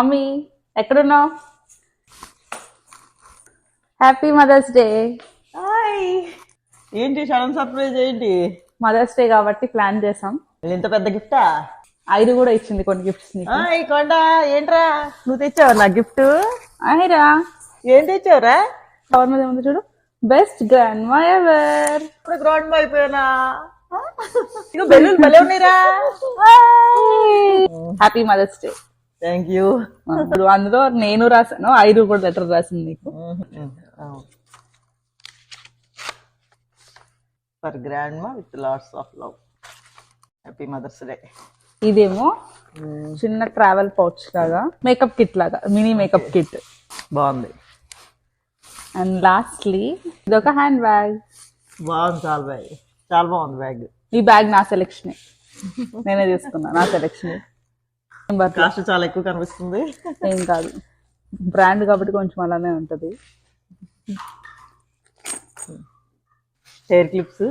Mummy ఎక్కడున్నావు? Happy mother's day. Hi, ఏంటి sudden surprise ఏంటి? మదర్స్ డే కాబట్టి ప్లాన్ చేసాం. ఇంత పెద్ద గిఫ్టా? ఐదు కూడా ఇచ్చింది కొన్ని గిఫ్ట్స్ నీకు. ఈ కొండ ఏంట్రా నువ్వు తెచ్చావు నా గిఫ్ట్? అయిరా ఏం తెచ్చావురా? కవర్ మీద ఉంది చూడు, బెస్ట్ గ్రాండ్ మా ఎవర్. ఇప్పుడు గ్రౌండ్ అయిపోయినా ఇక బెలూన్ భలే ఉన్నాయిరా. Happy mother's day. Thank you. అందులో నేను రాసాను, ఐదు కూడా లెటర్ రాసింది నీకు. For grandma with lots of love. Happy mother's day. ఇదేమో చిన్న ట్రావెల్ పౌచ్ లాగా, మేకప్ కిట్ లాగా, మినీ మేకప్ కిట్. బాగుంది. అండ్ లాస్ట్లీ ఇదొక హ్యాండ్ బ్యాగ్. బాగుంది, చాలా బాగుంది బ్యాగ్. ఈ బ్యాగ్ నా సెలెక్షన్, నేనే తీసుకున్నా, నా సెలెక్షన్. కాస్ట్ చాలా ఎక్కువ కనిపిస్తుంది. ఏం కాదు, బ్రాండ్ కాబట్టి కొంచెం అలానే ఉంటది. హెయిర్ క్లిప్స్,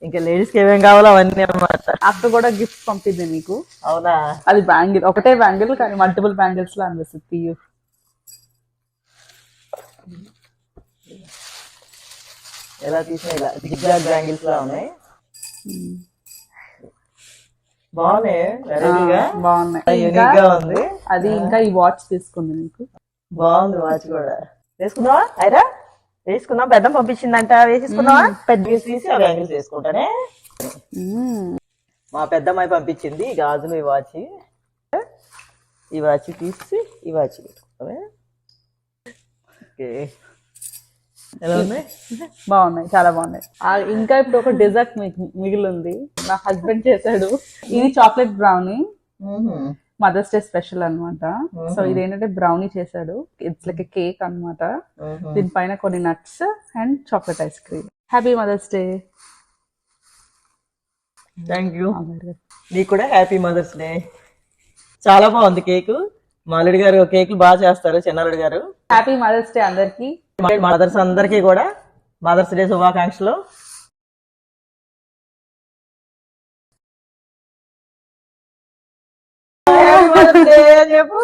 ఇంకా లేడీస్ కి ఏమేం కావాలో అవన్నీ అన్నమాట. అక్క కూడా గిఫ్ట్ పంపింది నీకు. అవునా? అది బ్యాంగిల్, ఒకటే బ్యాంగిల్ కానీ మల్టిపుల్ బ్యాంగిల్స్ లా అనిపిస్తుంది. తీయు. ఎలా తీసినా ఇలా జిగ్జాగ్ బ్యాంగిల్స్ లా ఉన్నాయి. బాగున్నాయి, వెరైటీగా బాగున్నాయి. యూనిక్ గా ఉంది. అది ఇంకా ఈ వాచ్ తీసుకుంది నీకు. బాగుంది వాచ్ కూడా. వేసుకున్నావా? అయిరా వేసుకున్నాం. పెద్దం పంపించిందంట, వేసేసుకున్నావా? పెద్ద తీసి ఆ బ్యాంగిల్స్ వేసుకుంటానే. మా పెద్దమ్మాయి పంపించింది ఈ గాజులు, ఈ వాచ్. ఈ వాచ్ తీసి ఈ వాచ్ పెట్టుకుంటామే. ఓకే, ఎలా ఉన్నాయి? బాగున్నాయి, చాలా బాగున్నాయి. ఇంకా ఇప్పుడు ఒక డెజర్ట్ మిగిలి ఉంది, నా హస్బెండ్ చేశాడు. ఇది chocolate brownie, mother's day special అన్నమాట. సో ఇదేంటంటే బ్రౌనీ చేశాడు, ఇట్స్ లైక్ కేక్ అన్నమాట. దీనిపైన కొన్ని nuts and chocolate ice cream. Happy mother's day. Thank you. నీకు కూడా హ్యాపీ మదర్స్ డే. చాలా బాగుంది కేక్. మా అల్లుడి గారు కేకులు బాగా చేస్తారు, చిన్నల్లుడి గారు. హ్యాపీ మదర్స్ డే అందరికి. మదర్స్ అందరికీ కూడా మదర్స్ డే శుభాకాంక్షలు. చెప్పు.